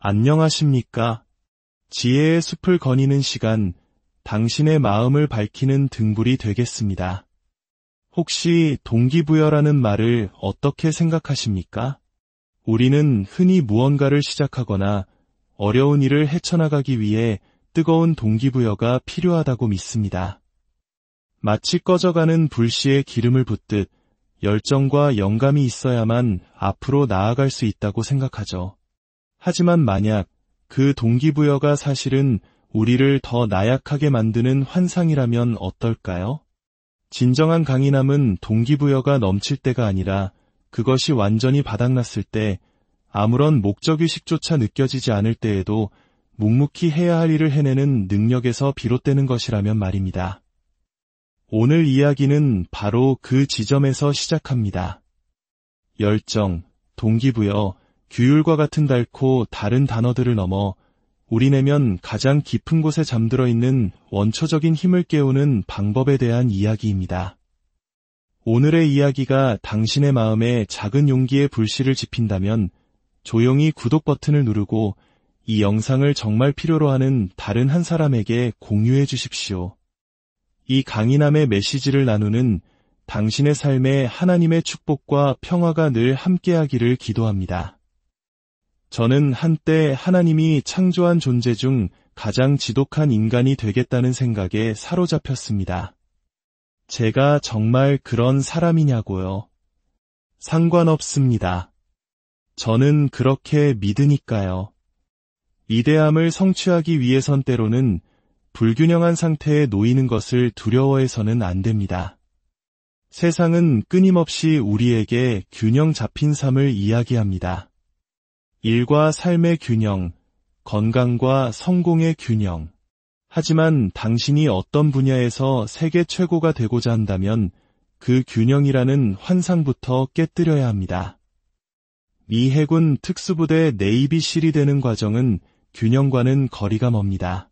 안녕하십니까? 지혜의 숲을 거니는 시간, 당신의 마음을 밝히는 등불이 되겠습니다. 혹시 동기부여라는 말을 어떻게 생각하십니까? 우리는 흔히 무언가를 시작하거나 어려운 일을 헤쳐나가기 위해 뜨거운 동기부여가 필요하다고 믿습니다. 마치 꺼져가는 불씨에 기름을 붓듯 열정과 영감이 있어야만 앞으로 나아갈 수 있다고 생각하죠. 하지만 만약 그 동기부여가 사실은 우리를 더 나약하게 만드는 환상이라면 어떨까요? 진정한 강인함은 동기부여가 넘칠 때가 아니라 그것이 완전히 바닥났을 때, 아무런 목적의식조차 느껴지지 않을 때에도 묵묵히 해야 할 일을 해내는 능력에서 비롯되는 것이라면 말입니다. 오늘 이야기는 바로 그 지점에서 시작합니다. 열정, 동기부여, 규율과 같은 달고 다른 단어들을 넘어 우리 내면 가장 깊은 곳에 잠들어 있는 원초적인 힘을 깨우는 방법에 대한 이야기입니다. 오늘의 이야기가 당신의 마음에 작은 용기의 불씨를 지핀다면 조용히 구독 버튼을 누르고 이 영상을 정말 필요로 하는 다른 한 사람에게 공유해 주십시오. 이 강인함의 메시지를 나누는 당신의 삶에 하나님의 축복과 평화가 늘 함께하기를 기도합니다. 저는 한때 하나님이 창조한 존재 중 가장 지독한 인간이 되겠다는 생각에 사로잡혔습니다. 제가 정말 그런 사람이냐고요? 상관없습니다. 저는 그렇게 믿으니까요. 위대함을 성취하기 위해선 때로는 불균형한 상태에 놓이는 것을 두려워해서는 안 됩니다. 세상은 끊임없이 우리에게 균형 잡힌 삶을 이야기합니다. 일과 삶의 균형, 건강과 성공의 균형. 하지만 당신이 어떤 분야에서 세계 최고가 되고자 한다면 그 균형이라는 환상부터 깨뜨려야 합니다. 미 해군 특수부대 네이비실이 되는 과정은 균형과는 거리가 멉니다.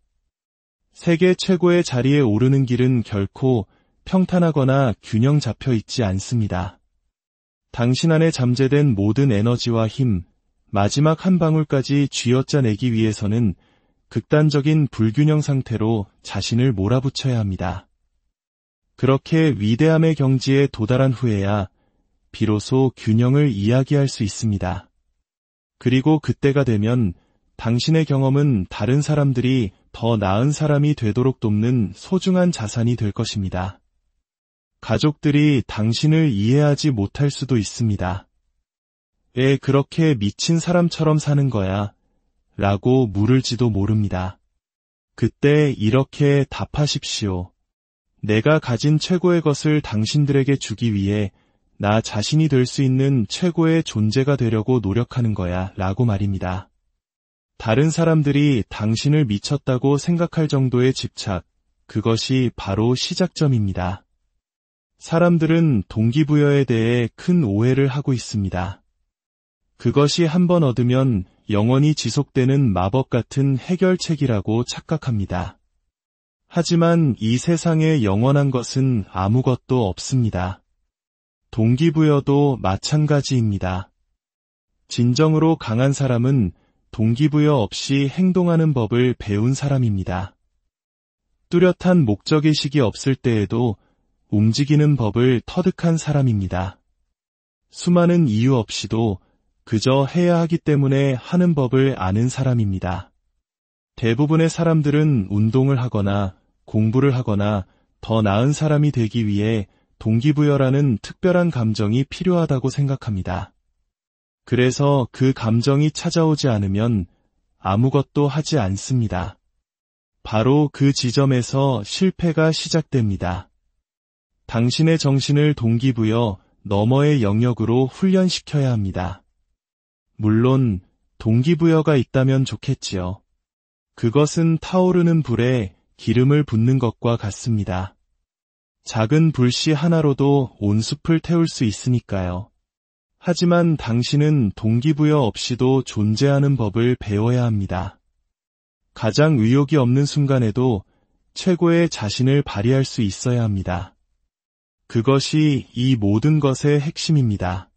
세계 최고의 자리에 오르는 길은 결코 평탄하거나 균형 잡혀 있지 않습니다. 당신 안에 잠재된 모든 에너지와 힘, 마지막 한 방울까지 쥐어짜내기 위해서는 극단적인 불균형 상태로 자신을 몰아붙여야 합니다. 그렇게 위대함의 경지에 도달한 후에야 비로소 균형을 이야기할 수 있습니다. 그리고 그때가 되면 당신의 경험은 다른 사람들이 더 나은 사람이 되도록 돕는 소중한 자산이 될 것입니다. 가족들이 당신을 이해하지 못할 수도 있습니다. 왜 그렇게 미친 사람처럼 사는 거야? 라고 물을지도 모릅니다. 그때 이렇게 답하십시오. 내가 가진 최고의 것을 당신들에게 주기 위해 나 자신이 될 수 있는 최고의 존재가 되려고 노력하는 거야 라고 말입니다. 다른 사람들이 당신을 미쳤다고 생각할 정도의 집착, 그것이 바로 시작점입니다. 사람들은 동기부여에 대해 큰 오해를 하고 있습니다. 그것이 한번 얻으면 영원히 지속되는 마법 같은 해결책이라고 착각합니다. 하지만 이 세상에 영원한 것은 아무것도 없습니다. 동기부여도 마찬가지입니다. 진정으로 강한 사람은 동기부여 없이 행동하는 법을 배운 사람입니다. 뚜렷한 목적의식이 없을 때에도 움직이는 법을 터득한 사람입니다. 수많은 이유 없이도 그저 해야 하기 때문에 하는 법을 아는 사람입니다. 대부분의 사람들은 운동을 하거나 공부를 하거나 더 나은 사람이 되기 위해 동기부여라는 특별한 감정이 필요하다고 생각합니다. 그래서 그 감정이 찾아오지 않으면 아무것도 하지 않습니다. 바로 그 지점에서 실패가 시작됩니다. 당신의 정신을 동기부여 너머의 영역으로 훈련시켜야 합니다. 물론 동기부여가 있다면 좋겠지요. 그것은 타오르는 불에 기름을 붓는 것과 같습니다. 작은 불씨 하나로도 온 숲을 태울 수 있으니까요. 하지만 당신은 동기부여 없이도 존재하는 법을 배워야 합니다. 가장 의욕이 없는 순간에도 최고의 자신을 발휘할 수 있어야 합니다. 그것이 이 모든 것의 핵심입니다.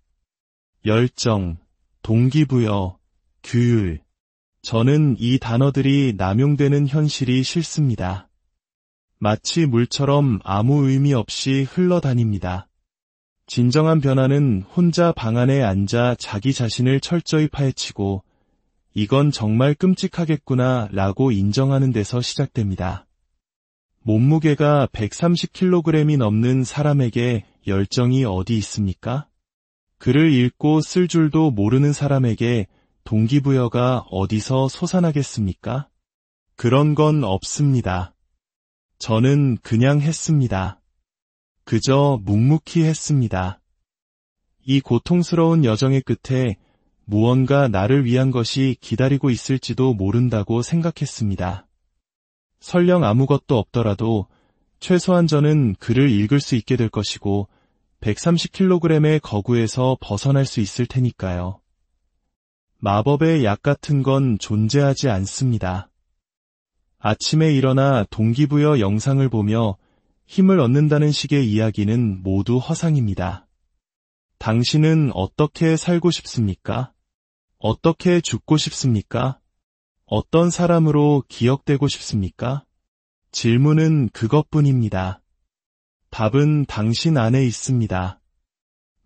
열정, 동기부여, 규율. 저는 이 단어들이 남용되는 현실이 싫습니다. 마치 물처럼 아무 의미 없이 흘러다닙니다. 진정한 변화는 혼자 방 안에 앉아 자기 자신을 철저히 파헤치고 이건 정말 끔찍하겠구나 라고 인정하는 데서 시작됩니다. 몸무게가 130kg이 넘는 사람에게 열정이 어디 있습니까? 글을 읽고 쓸 줄도 모르는 사람에게 동기부여가 어디서 솟아나겠습니까? 그런 건 없습니다. 저는 그냥 했습니다. 그저 묵묵히 했습니다. 이 고통스러운 여정의 끝에 무언가 나를 위한 것이 기다리고 있을지도 모른다고 생각했습니다. 설령 아무것도 없더라도 최소한 저는 글을 읽을 수 있게 될 것이고 130kg의 거구에서 벗어날 수 있을 테니까요. 마법의 약 같은 건 존재하지 않습니다. 아침에 일어나 동기부여 영상을 보며 힘을 얻는다는 식의 이야기는 모두 허상입니다. 당신은 어떻게 살고 싶습니까? 어떻게 죽고 싶습니까? 어떤 사람으로 기억되고 싶습니까? 질문은 그것뿐입니다. 답은 당신 안에 있습니다.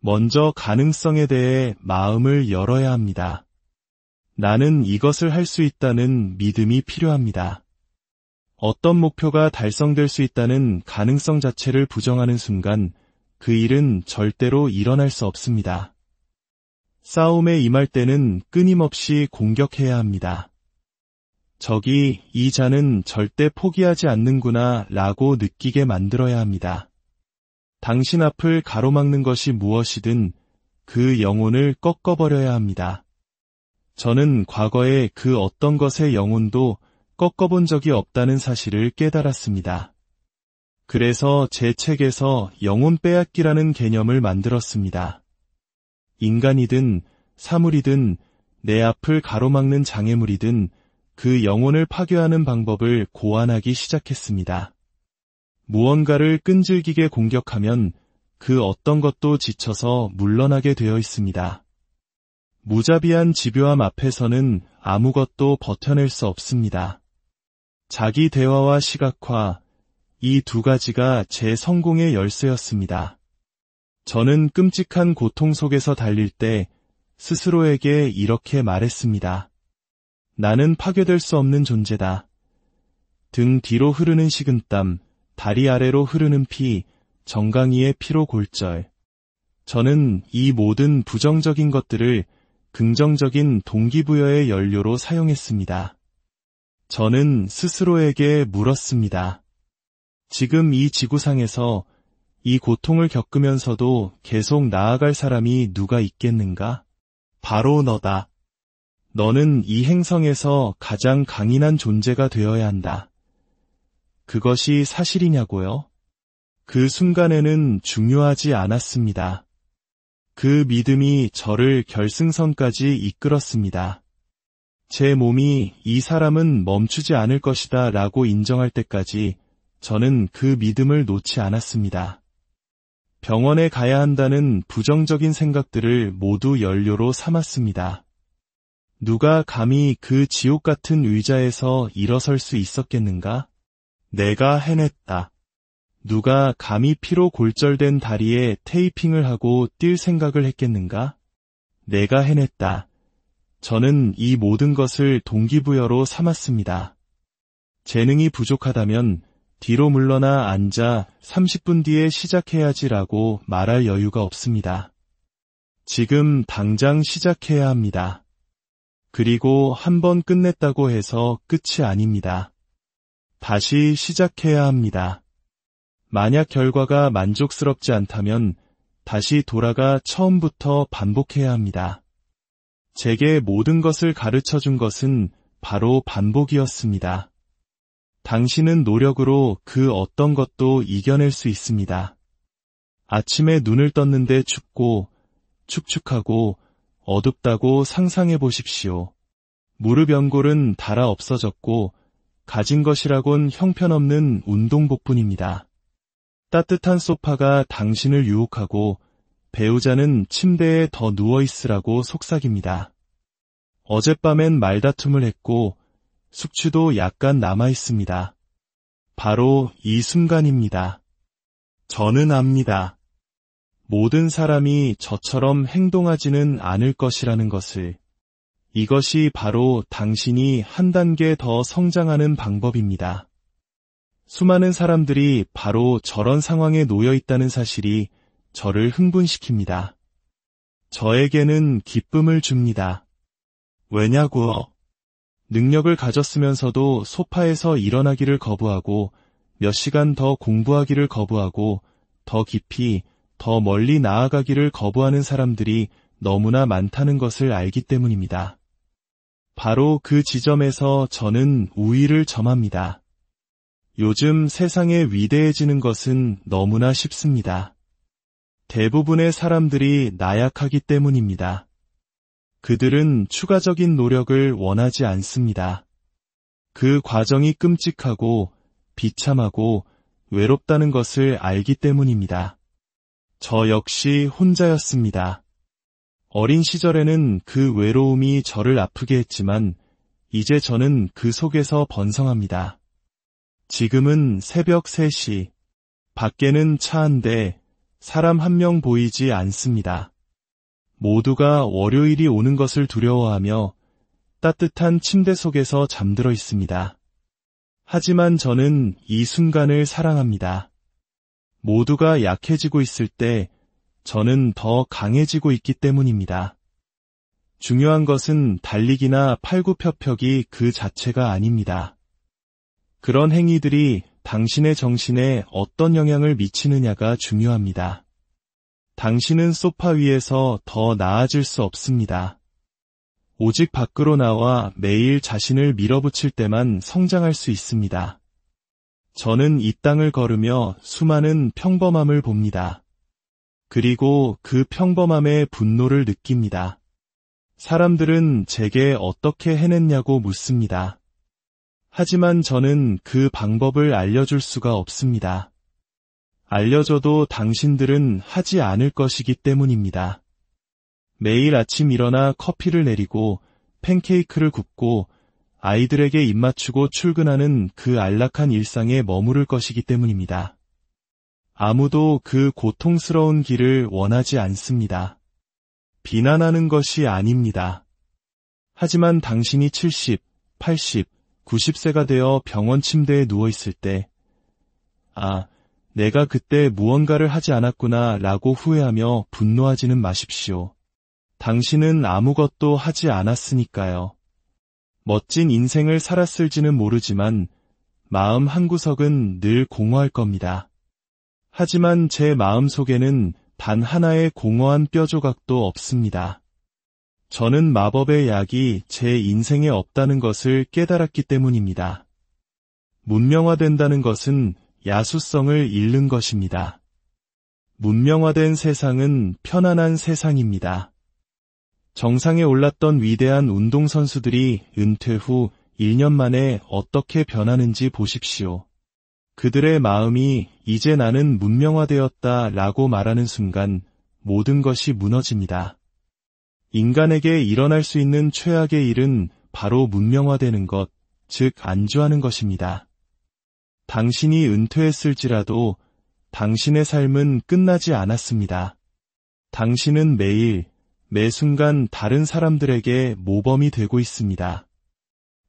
먼저 가능성에 대해 마음을 열어야 합니다. 나는 이것을 할 수 있다는 믿음이 필요합니다. 어떤 목표가 달성될 수 있다는 가능성 자체를 부정하는 순간 그 일은 절대로 일어날 수 없습니다. 싸움에 임할 때는 끊임없이 공격해야 합니다. 적이 이 자는 절대 포기하지 않는구나 라고 느끼게 만들어야 합니다. 당신 앞을 가로막는 것이 무엇이든 그 영혼을 꺾어버려야 합니다. 저는 과거에 그 어떤 것의 영혼도 꺾어본 적이 없다는 사실을 깨달았습니다. 그래서 제 책에서 영혼 빼앗기라는 개념을 만들었습니다. 인간이든 사물이든 내 앞을 가로막는 장애물이든 그 영혼을 파괴하는 방법을 고안하기 시작했습니다. 무언가를 끈질기게 공격하면 그 어떤 것도 지쳐서 물러나게 되어 있습니다. 무자비한 집요함 앞에서는 아무것도 버텨낼 수 없습니다. 자기 대화와 시각화, 이 두 가지가 제 성공의 열쇠였습니다. 저는 끔찍한 고통 속에서 달릴 때 스스로에게 이렇게 말했습니다. 나는 파괴될 수 없는 존재다. 등 뒤로 흐르는 식은땀, 다리 아래로 흐르는 피, 정강이의 피로 골절. 저는 이 모든 부정적인 것들을 긍정적인 동기부여의 연료로 사용했습니다. 저는 스스로에게 물었습니다. 지금 이 지구상에서 이 고통을 겪으면서도 계속 나아갈 사람이 누가 있겠는가? 바로 너다. 너는 이 행성에서 가장 강인한 존재가 되어야 한다. 그것이 사실이냐고요? 그 순간에는 중요하지 않았습니다. 그 믿음이 저를 결승선까지 이끌었습니다. 제 몸이 이 사람은 멈추지 않을 것이다 라고 인정할 때까지 저는 그 믿음을 놓지 않았습니다. 병원에 가야 한다는 부정적인 생각들을 모두 연료로 삼았습니다. 누가 감히 그 지옥 같은 의자에서 일어설 수 있었겠는가? 내가 해냈다. 누가 감히 피로 골절된 다리에 테이핑을 하고 뛸 생각을 했겠는가? 내가 해냈다. 저는 이 모든 것을 동기부여로 삼았습니다. 재능이 부족하다면 뒤로 물러나 앉아 30분 뒤에 시작해야지라고 말할 여유가 없습니다. 지금 당장 시작해야 합니다. 그리고 한 번 끝냈다고 해서 끝이 아닙니다. 다시 시작해야 합니다. 만약 결과가 만족스럽지 않다면 다시 돌아가 처음부터 반복해야 합니다. 제게 모든 것을 가르쳐준 것은 바로 반복이었습니다. 당신은 노력으로 그 어떤 것도 이겨낼 수 있습니다. 아침에 눈을 떴는데 춥고 축축하고 어둡다고 상상해 보십시오. 무릎 연골은 닳아 없어졌고 가진 것이라곤 형편없는 운동복뿐입니다. 따뜻한 소파가 당신을 유혹하고 배우자는 침대에 더 누워있으라고 속삭입니다. 어젯밤엔 말다툼을 했고 숙취도 약간 남아 있습니다. 바로 이 순간입니다. 저는 압니다. 모든 사람이 저처럼 행동하지는 않을 것이라는 것을. 이것이 바로 당신이 한 단계 더 성장하는 방법입니다. 수많은 사람들이 바로 저런 상황에 놓여 있다는 사실이 저를 흥분시킵니다. 저에게는 기쁨을 줍니다. 왜냐고요? 능력을 가졌으면서도 소파에서 일어나기를 거부하고 몇 시간 더 공부하기를 거부하고 더 깊이, 더 멀리 나아가기를 거부하는 사람들이 너무나 많다는 것을 알기 때문입니다. 바로 그 지점에서 저는 우위를 점합니다. 요즘 세상에 위대해지는 것은 너무나 쉽습니다. 대부분의 사람들이 나약하기 때문입니다. 그들은 추가적인 노력을 원하지 않습니다. 그 과정이 끔찍하고 비참하고 외롭다는 것을 알기 때문입니다. 저 역시 혼자였습니다. 어린 시절에는 그 외로움이 저를 아프게 했지만 이제 저는 그 속에서 번성합니다. 지금은 새벽 3시, 밖에는 차 한 대, 사람 한 명 보이지 않습니다. 모두가 월요일이 오는 것을 두려워하며 따뜻한 침대 속에서 잠들어 있습니다. 하지만 저는 이 순간을 사랑합니다. 모두가 약해지고 있을 때 저는 더 강해지고 있기 때문입니다. 중요한 것은 달리기나 팔굽혀펴기 그 자체가 아닙니다. 그런 행위들이 당신의 정신에 어떤 영향을 미치느냐가 중요합니다. 당신은 소파 위에서 더 나아질 수 없습니다. 오직 밖으로 나와 매일 자신을 밀어붙일 때만 성장할 수 있습니다. 저는 이 땅을 걸으며 수많은 평범함을 봅니다. 그리고 그 평범함에 분노를 느낍니다. 사람들은 제게 어떻게 해냈냐고 묻습니다. 하지만 저는 그 방법을 알려줄 수가 없습니다. 알려줘도 당신들은 하지 않을 것이기 때문입니다. 매일 아침 일어나 커피를 내리고 팬케이크를 굽고 아이들에게 입맞추고 출근하는 그 안락한 일상에 머무를 것이기 때문입니다. 아무도 그 고통스러운 길을 원하지 않습니다. 비난하는 것이 아닙니다. 하지만 당신이 70, 80, 90세가 되어 병원 침대에 누워있을 때, 내가 그때 무언가를 하지 않았구나 라고 후회하며 분노하지는 마십시오. 당신은 아무것도 하지 않았으니까요. 멋진 인생을 살았을지는 모르지만 마음 한구석은 늘 공허할 겁니다. 하지만 제 마음 속에는 단 하나의 공허한 뼈조각도 없습니다. 저는 마법의 약이 제 인생에 없다는 것을 깨달았기 때문입니다. 문명화된다는 것은 야수성을 잃는 것입니다. 문명화된 세상은 편안한 세상입니다. 정상에 올랐던 위대한 운동선수들이 은퇴 후 1년 만에 어떻게 변하는지 보십시오. 그들의 마음이 이제 나는 문명화되었다 라고 말하는 순간 모든 것이 무너집니다. 인간에게 일어날 수 있는 최악의 일은 바로 문명화되는 것, 즉 안주하는 것입니다. 당신이 은퇴했을지라도 당신의 삶은 끝나지 않았습니다. 당신은 매일, 매 순간 다른 사람들에게 모범이 되고 있습니다.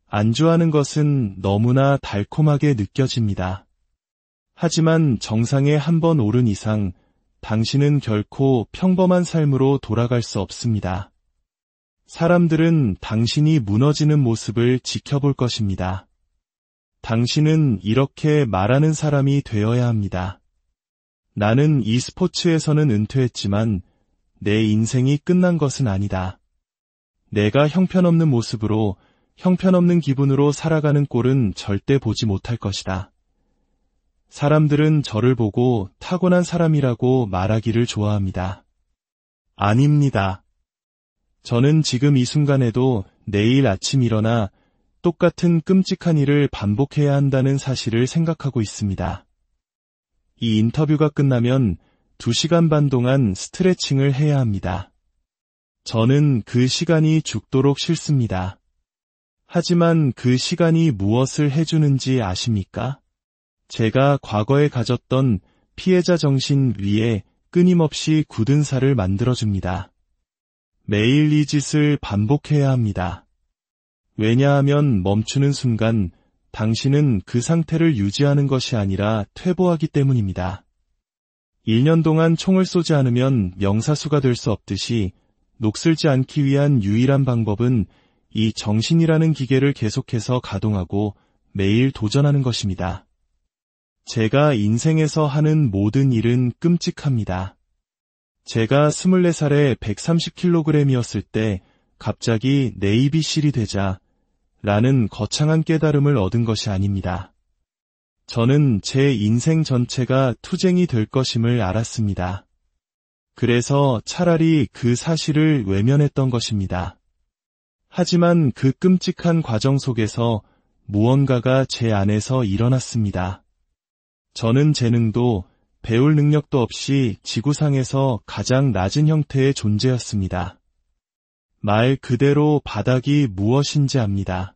안주하는 것은 너무나 달콤하게 느껴집니다. 하지만 정상에 한 번 오른 이상 당신은 결코 평범한 삶으로 돌아갈 수 없습니다. 사람들은 당신이 무너지는 모습을 지켜볼 것입니다. 당신은 이렇게 말하는 사람이 되어야 합니다. 나는 이 스포츠에서는 은퇴했지만 내 인생이 끝난 것은 아니다. 내가 형편없는 모습으로, 형편없는 기분으로 살아가는 꼴은 절대 보지 못할 것이다. 사람들은 저를 보고 타고난 사람이라고 말하기를 좋아합니다. 아닙니다. 저는 지금 이 순간에도 내일 아침 일어나 똑같은 끔찍한 일을 반복해야 한다는 사실을 생각하고 있습니다. 이 인터뷰가 끝나면 2시간 반 동안 스트레칭을 해야 합니다. 저는 그 시간이 죽도록 싫습니다. 하지만 그 시간이 무엇을 해주는지 아십니까? 제가 과거에 가졌던 피해자 정신 위에 끊임없이 굳은 살을 만들어줍니다. 매일 이 짓을 반복해야 합니다. 왜냐하면 멈추는 순간 당신은 그 상태를 유지하는 것이 아니라 퇴보하기 때문입니다. 1년 동안 총을 쏘지 않으면 명사수가 될 수 없듯이 녹슬지 않기 위한 유일한 방법은 이 정신이라는 기계를 계속해서 가동하고 매일 도전하는 것입니다. 제가 인생에서 하는 모든 일은 끔찍합니다. 제가 24살에 130kg이었을 때 갑자기 네이비실이 되자 라는 거창한 깨달음을 얻은 것이 아닙니다. 저는 제 인생 전체가 투쟁이 될 것임을 알았습니다. 그래서 차라리 그 사실을 외면했던 것입니다. 하지만 그 끔찍한 과정 속에서 무언가가 제 안에서 일어났습니다. 저는 재능도 배울 능력도 없이 지구상에서 가장 낮은 형태의 존재였습니다. 말 그대로 바닥이 무엇인지 압니다.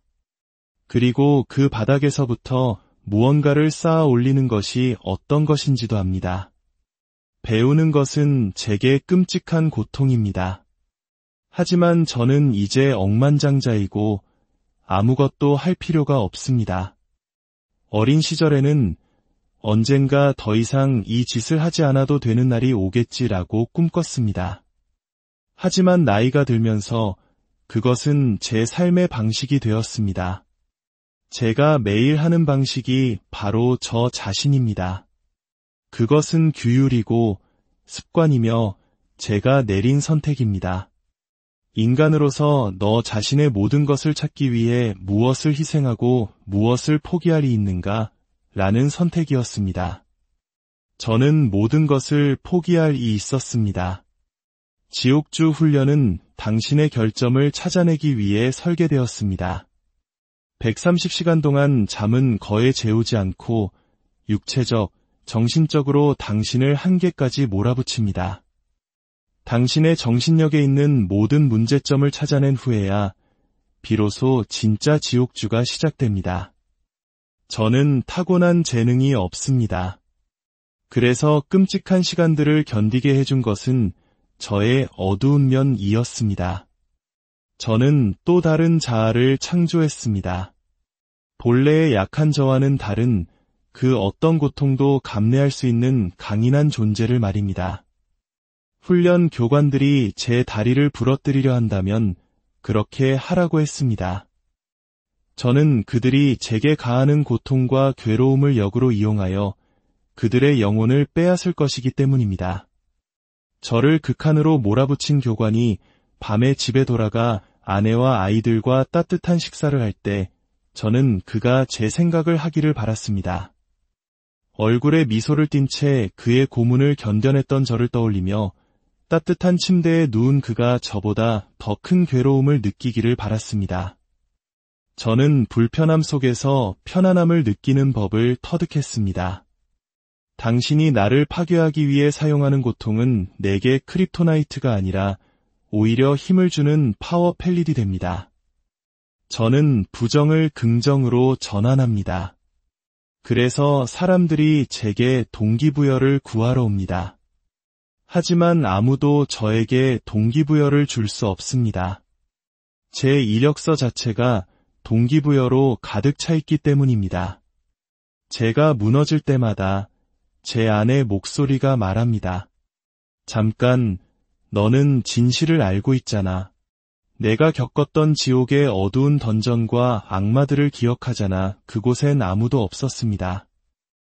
그리고 그 바닥에서부터 무언가를 쌓아 올리는 것이 어떤 것인지도 압니다. 배우는 것은 제게 끔찍한 고통입니다. 하지만 저는 이제 억만장자이고 아무것도 할 필요가 없습니다. 어린 시절에는 언젠가 더 이상 이 짓을 하지 않아도 되는 날이 오겠지라고 꿈꿨습니다. 하지만 나이가 들면서 그것은 제 삶의 방식이 되었습니다. 제가 매일 하는 방식이 바로 저 자신입니다. 그것은 규율이고 습관이며 제가 내린 선택입니다. 인간으로서 너 자신의 모든 것을 찾기 위해 무엇을 희생하고 무엇을 포기할 리 있는가? 라는 선택이었습니다. 저는 모든 것을 포기할 이 있었습니다. 지옥주 훈련은 당신의 결점을 찾아내기 위해 설계되었습니다. 130시간 동안 잠은 거의 재우지 않고 육체적, 정신적으로 당신을 한계까지 몰아붙입니다. 당신의 정신력에 있는 모든 문제점을 찾아낸 후에야 비로소 진짜 지옥주가 시작됩니다. 저는 타고난 재능이 없습니다. 그래서 끔찍한 시간들을 견디게 해준 것은 저의 어두운 면이었습니다. 저는 또 다른 자아를 창조했습니다. 본래의 약한 저와는 다른 그 어떤 고통도 감내할 수 있는 강인한 존재를 말입니다. 훈련 교관들이 제 다리를 부러뜨리려 한다면 그렇게 하라고 했습니다. 저는 그들이 제게 가하는 고통과 괴로움을 역으로 이용하여 그들의 영혼을 빼앗을 것이기 때문입니다. 저를 극한으로 몰아붙인 교관이 밤에 집에 돌아가 아내와 아이들과 따뜻한 식사를 할 때 저는 그가 제 생각을 하기를 바랐습니다. 얼굴에 미소를 띤 채 그의 고문을 견뎌냈던 저를 떠올리며 따뜻한 침대에 누운 그가 저보다 더 큰 괴로움을 느끼기를 바랐습니다. 저는 불편함 속에서 편안함을 느끼는 법을 터득했습니다. 당신이 나를 파괴하기 위해 사용하는 고통은 내게 크립토나이트가 아니라 오히려 힘을 주는 파워 펠릿이 됩니다. 저는 부정을 긍정으로 전환합니다. 그래서 사람들이 제게 동기부여를 구하러 옵니다. 하지만 아무도 저에게 동기부여를 줄 수 없습니다. 제 이력서 자체가 동기부여로 가득 차 있기 때문입니다. 제가 무너질 때마다 제 안의 목소리가 말합니다. 잠깐, 너는 진실을 알고 있잖아. 내가 겪었던 지옥의 어두운 던전과 악마들을 기억하잖아. 그곳엔 아무도 없었습니다.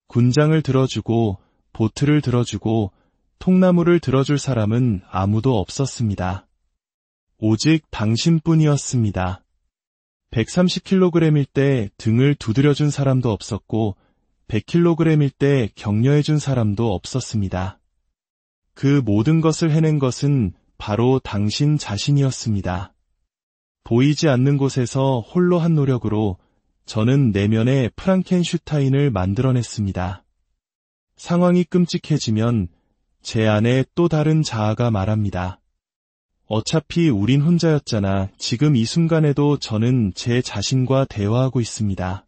군장을 들어주고 보트를 들어주고 통나무를 들어줄 사람은 아무도 없었습니다. 오직 당신뿐이었습니다. 130kg일 때 등을 두드려준 사람도 없었고 100kg일 때 격려해준 사람도 없었습니다. 그 모든 것을 해낸 것은 바로 당신 자신이었습니다. 보이지 않는 곳에서 홀로 한 노력으로 저는 내면의 프랑켄슈타인을 만들어냈습니다. 상황이 끔찍해지면 제 안에 또 다른 자아가 말합니다. 어차피 우린 혼자였잖아. 지금 이 순간에도 저는 제 자신과 대화하고 있습니다.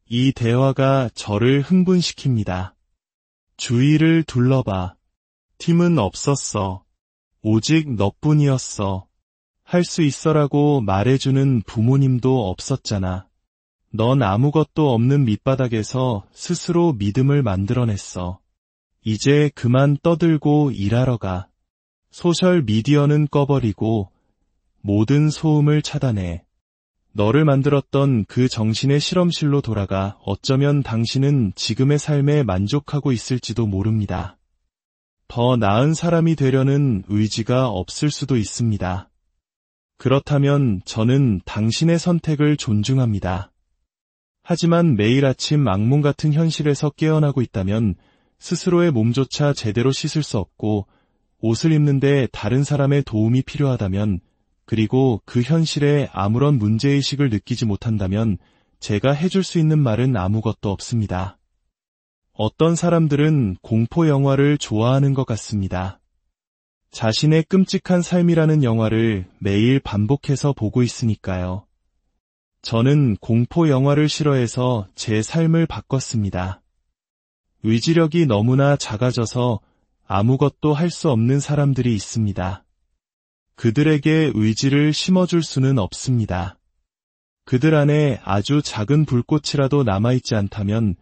이 대화가 저를 흥분시킵니다. 주위를 둘러봐. 팀은 없었어. 오직 너뿐이었어. 할 수 있어라고 말해주는 부모님도 없었잖아. 넌 아무것도 없는 밑바닥에서 스스로 믿음을 만들어냈어. 이제 그만 떠들고 일하러 가. 소셜 미디어는 꺼버리고 모든 소음을 차단해. 너를 만들었던 그 정신의 실험실로 돌아가. 어쩌면 당신은 지금의 삶에 만족하고 있을지도 모릅니다. 더 나은 사람이 되려는 의지가 없을 수도 있습니다. 그렇다면 저는 당신의 선택을 존중합니다. 하지만 매일 아침 악몽 같은 현실에서 깨어나고 있다면 스스로의 몸조차 제대로 씻을 수 없고 옷을 입는데 다른 사람의 도움이 필요하다면 그리고 그 현실에 아무런 문제의식을 느끼지 못한다면 제가 해줄 수 있는 말은 아무것도 없습니다. 어떤 사람들은 공포 영화를 좋아하는 것 같습니다. 자신의 끔찍한 삶이라는 영화를 매일 반복해서 보고 있으니까요. 저는 공포 영화를 싫어해서 제 삶을 바꿨습니다. 의지력이 너무나 작아져서 아무것도 할 수 없는 사람들이 있습니다. 그들에게 의지를 심어줄 수는 없습니다. 그들 안에 아주 작은 불꽃이라도 남아있지 않다면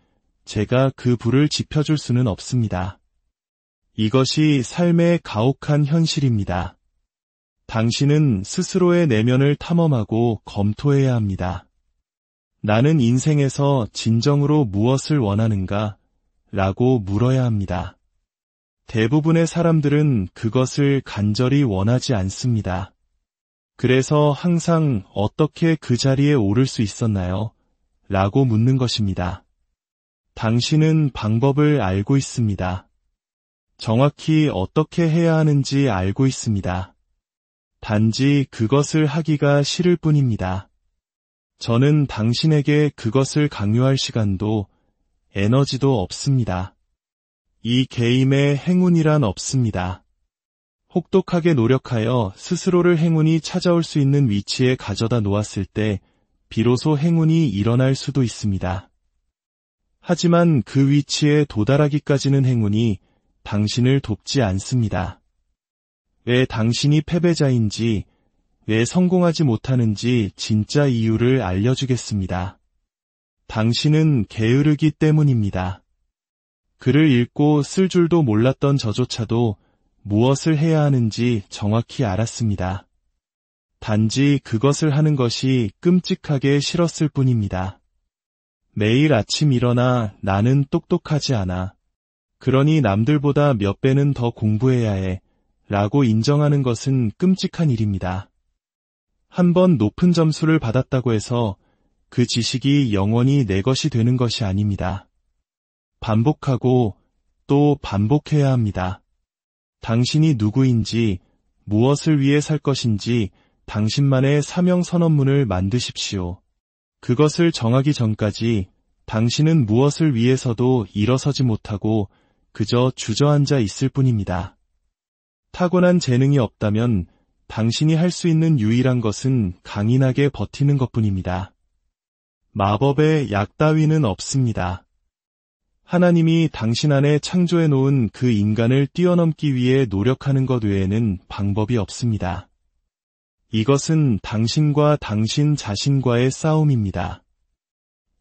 제가 그 불을 지펴줄 수는 없습니다. 이것이 삶의 가혹한 현실입니다. 당신은 스스로의 내면을 탐험하고 검토해야 합니다. 나는 인생에서 진정으로 무엇을 원하는가? 라고 물어야 합니다. 대부분의 사람들은 그것을 간절히 원하지 않습니다. 그래서 항상 어떻게 그 자리에 오를 수 있었나요? 라고 묻는 것입니다. 당신은 방법을 알고 있습니다. 정확히 어떻게 해야 하는지 알고 있습니다. 단지 그것을 하기가 싫을 뿐입니다. 저는 당신에게 그것을 강요할 시간도 에너지도 없습니다. 이 게임에 행운이란 없습니다. 혹독하게 노력하여 스스로를 행운이 찾아올 수 있는 위치에 가져다 놓았을 때 비로소 행운이 일어날 수도 있습니다. 하지만 그 위치에 도달하기까지는 행운이 당신을 돕지 않습니다. 왜 당신이 패배자인지, 왜 성공하지 못하는지 진짜 이유를 알려주겠습니다. 당신은 게으르기 때문입니다. 글을 읽고 쓸 줄도 몰랐던 저조차도 무엇을 해야 하는지 정확히 알았습니다. 단지 그것을 하는 것이 끔찍하게 싫었을 뿐입니다. 매일 아침 일어나 나는 똑똑하지 않아. 그러니 남들보다 몇 배는 더 공부해야 해. 라고 인정하는 것은 끔찍한 일입니다. 한번 높은 점수를 받았다고 해서 그 지식이 영원히 내 것이 되는 것이 아닙니다. 반복하고 또 반복해야 합니다. 당신이 누구인지, 무엇을 위해 살 것인지 당신만의 사명 선언문을 만드십시오. 그것을 정하기 전까지 당신은 무엇을 위해서도 일어서지 못하고 그저 주저앉아 있을 뿐입니다. 타고난 재능이 없다면 당신이 할 수 있는 유일한 것은 강인하게 버티는 것뿐입니다. 마법의 약 따위는 없습니다. 하나님이 당신 안에 창조해 놓은 그 인간을 뛰어넘기 위해 노력하는 것 외에는 방법이 없습니다. 이것은 당신과 당신 자신과의 싸움입니다.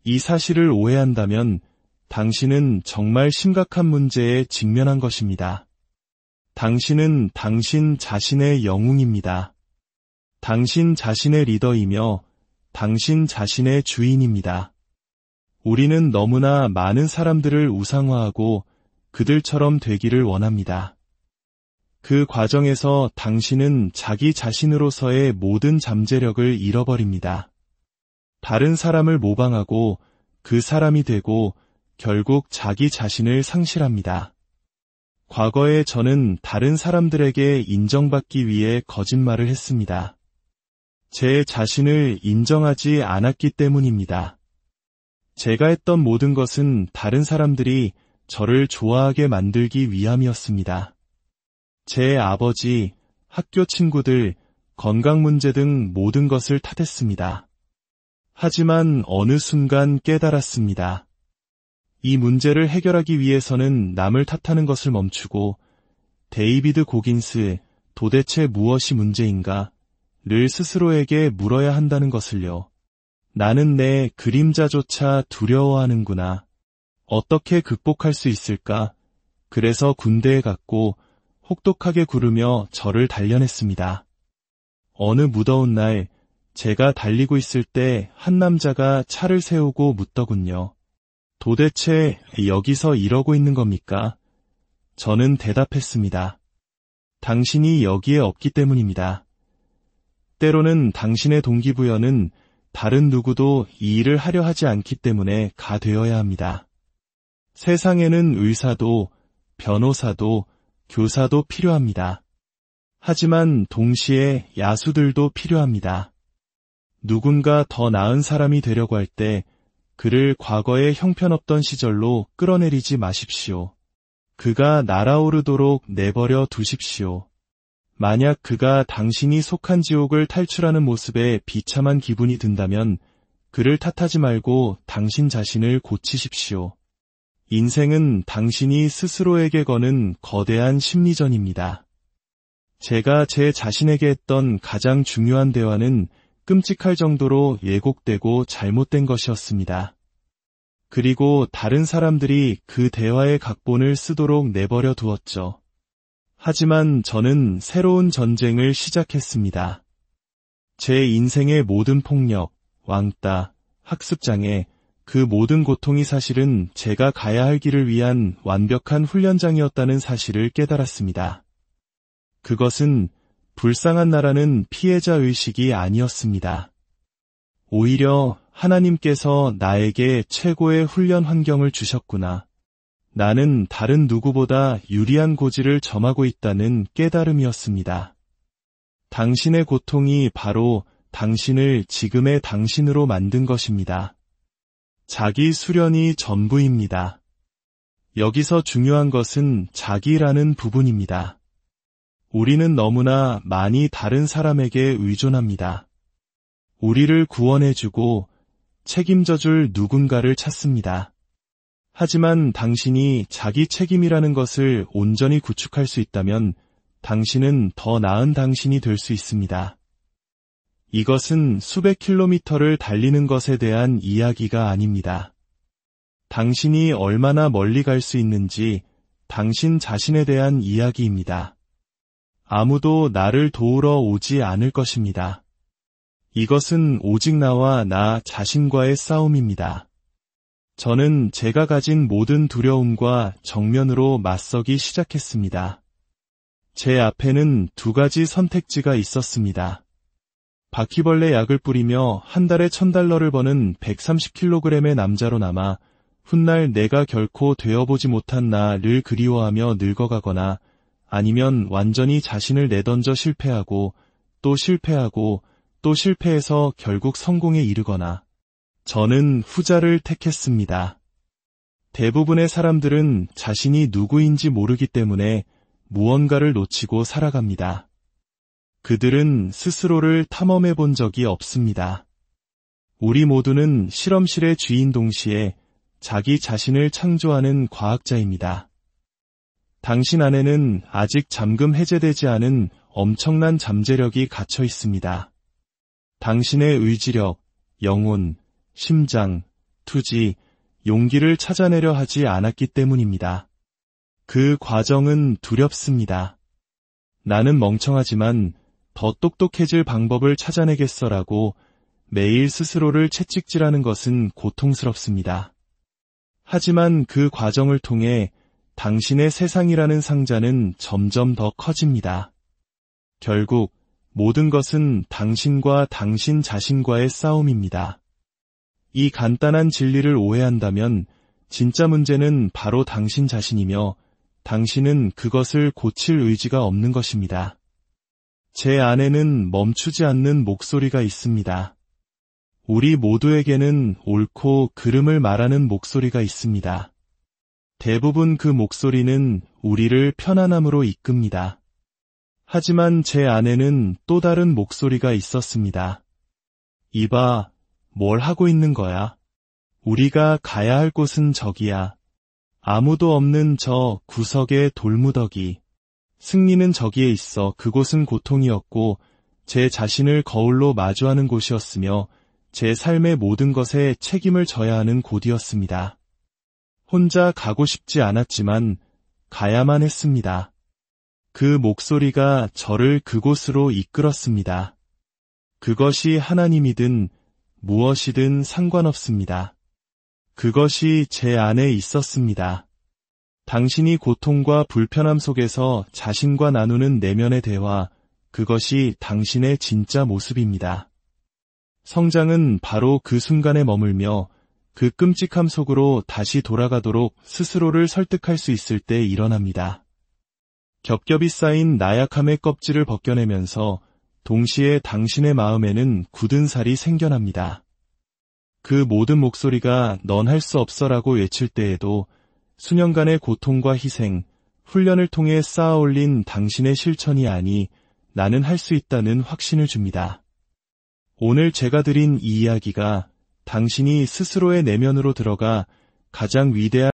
이 사실을 오해한다면 당신은 정말 심각한 문제에 직면한 것입니다. 당신은 당신 자신의 영웅입니다. 당신 자신의 리더이며 당신 자신의 주인입니다. 우리는 너무나 많은 사람들을 우상화하고 그들처럼 되기를 원합니다. 그 과정에서 당신은 자기 자신으로서의 모든 잠재력을 잃어버립니다. 다른 사람을 모방하고 그 사람이 되고 결국 자기 자신을 상실합니다. 과거에 저는 다른 사람들에게 인정받기 위해 거짓말을 했습니다. 제 자신을 인정하지 않았기 때문입니다. 제가 했던 모든 것은 다른 사람들이 저를 좋아하게 만들기 위함이었습니다. 제 아버지, 학교 친구들, 건강 문제 등 모든 것을 탓했습니다. 하지만 어느 순간 깨달았습니다. 이 문제를 해결하기 위해서는 남을 탓하는 것을 멈추고 데이비드 고긴스, 도대체 무엇이 문제인가? 를 스스로에게 물어야 한다는 것을요. 나는 내 그림자조차 두려워하는구나. 어떻게 극복할 수 있을까? 그래서 군대에 갔고 혹독하게 구르며 저를 단련했습니다. 어느 무더운 날 제가 달리고 있을 때 한 남자가 차를 세우고 묻더군요. 도대체 여기서 이러고 있는 겁니까? 저는 대답했습니다. 당신이 여기에 없기 때문입니다. 때로는 당신의 동기부여는 다른 누구도 이 일을 하려 하지 않기 때문에 가되어야 합니다. 세상에는 의사도, 변호사도, 교사도 필요합니다. 하지만 동시에 야수들도 필요합니다. 누군가 더 나은 사람이 되려고 할 때 그를 과거의 형편없던 시절로 끌어내리지 마십시오. 그가 날아오르도록 내버려 두십시오. 만약 그가 당신이 속한 지옥을 탈출하는 모습에 비참한 기분이 든다면 그를 탓하지 말고 당신 자신을 고치십시오. 인생은 당신이 스스로에게 거는 거대한 심리전입니다. 제가 제 자신에게 했던 가장 중요한 대화는 끔찍할 정도로 예곡되고 잘못된 것이었습니다. 그리고 다른 사람들이 그 대화의 각본을 쓰도록 내버려 두었죠. 하지만 저는 새로운 전쟁을 시작했습니다. 제 인생의 모든 폭력, 왕따, 학습장애, 그 모든 고통이 사실은 제가 가야 할 길을 위한 완벽한 훈련장이었다는 사실을 깨달았습니다. 그것은 불쌍한 나라는 피해자 의식이 아니었습니다. 오히려 하나님께서 나에게 최고의 훈련 환경을 주셨구나. 나는 다른 누구보다 유리한 고지를 점하고 있다는 깨달음이었습니다. 당신의 고통이 바로 당신을 지금의 당신으로 만든 것입니다. 자기 수련이 전부입니다. 여기서 중요한 것은 자기라는 부분입니다. 우리는 너무나 많이 다른 사람에게 의존합니다. 우리를 구원해주고 책임져줄 누군가를 찾습니다. 하지만 당신이 자기 책임이라는 것을 온전히 구축할 수 있다면 당신은 더 나은 당신이 될 수 있습니다. 이것은 수백 킬로미터를 달리는 것에 대한 이야기가 아닙니다. 당신이 얼마나 멀리 갈 수 있는지 당신 자신에 대한 이야기입니다. 아무도 나를 도우러 오지 않을 것입니다. 이것은 오직 나와 나 자신과의 싸움입니다. 저는 제가 가진 모든 두려움과 정면으로 맞서기 시작했습니다. 제 앞에는 두 가지 선택지가 있었습니다. 바퀴벌레 약을 뿌리며 한 달에 $1,000를 버는 130kg의 남자로 남아 훗날 내가 결코 되어보지 못한 나를 그리워하며 늙어가거나 아니면 완전히 자신을 내던져 실패하고 또 실패하고 또 실패해서 결국 성공에 이르거나 저는 후자를 택했습니다. 대부분의 사람들은 자신이 누구인지 모르기 때문에 무언가를 놓치고 살아갑니다. 그들은 스스로를 탐험해 본 적이 없습니다. 우리 모두는 실험실의 주인 동시에 자기 자신을 창조하는 과학자입니다. 당신 안에는 아직 잠금 해제되지 않은 엄청난 잠재력이 갇혀 있습니다. 당신의 의지력, 영혼, 심장, 투지, 용기를 찾아내려 하지 않았기 때문입니다. 그 과정은 두렵습니다. 나는 멍청하지만 더 똑똑해질 방법을 찾아내겠어라고 매일 스스로를 채찍질하는 것은 고통스럽습니다. 하지만 그 과정을 통해 당신의 세상이라는 상자는 점점 더 커집니다. 결국 모든 것은 당신과 당신 자신과의 싸움입니다. 이 간단한 진리를 오해한다면 진짜 문제는 바로 당신 자신이며 당신은 그것을 고칠 의지가 없는 것입니다. 제 안에는 멈추지 않는 목소리가 있습니다. 우리 모두에게는 옳고 그름을 말하는 목소리가 있습니다. 대부분 그 목소리는 우리를 편안함으로 이끕니다. 하지만 제 안에는 또 다른 목소리가 있었습니다. 이봐, 뭘 하고 있는 거야? 우리가 가야 할 곳은 저기야. 아무도 없는 저 구석의 돌무더기. 승리는 저기에 있어. 그곳은 고통이었고 제 자신을 거울로 마주하는 곳이었으며 제 삶의 모든 것에 책임을 져야 하는 곳이었습니다. 혼자 가고 싶지 않았지만 가야만 했습니다. 그 목소리가 저를 그곳으로 이끌었습니다. 그것이 하나님이든 무엇이든 상관없습니다. 그것이 제 안에 있었습니다. 당신이 고통과 불편함 속에서 자신과 나누는 내면의 대화, 그것이 당신의 진짜 모습입니다. 성장은 바로 그 순간에 머물며 그 끔찍함 속으로 다시 돌아가도록 스스로를 설득할 수 있을 때 일어납니다. 겹겹이 쌓인 나약함의 껍질을 벗겨내면서 동시에 당신의 마음에는 굳은 살이 생겨납니다. 그 모든 목소리가 넌 할 수 없어라고 외칠 때에도 수년간의 고통과 희생, 훈련을 통해 쌓아올린 당신의 실천이 아니 나는 할 수 있다는 확신을 줍니다. 오늘 제가 드린 이 이야기가 당신이 스스로의 내면으로 들어가 가장 위대한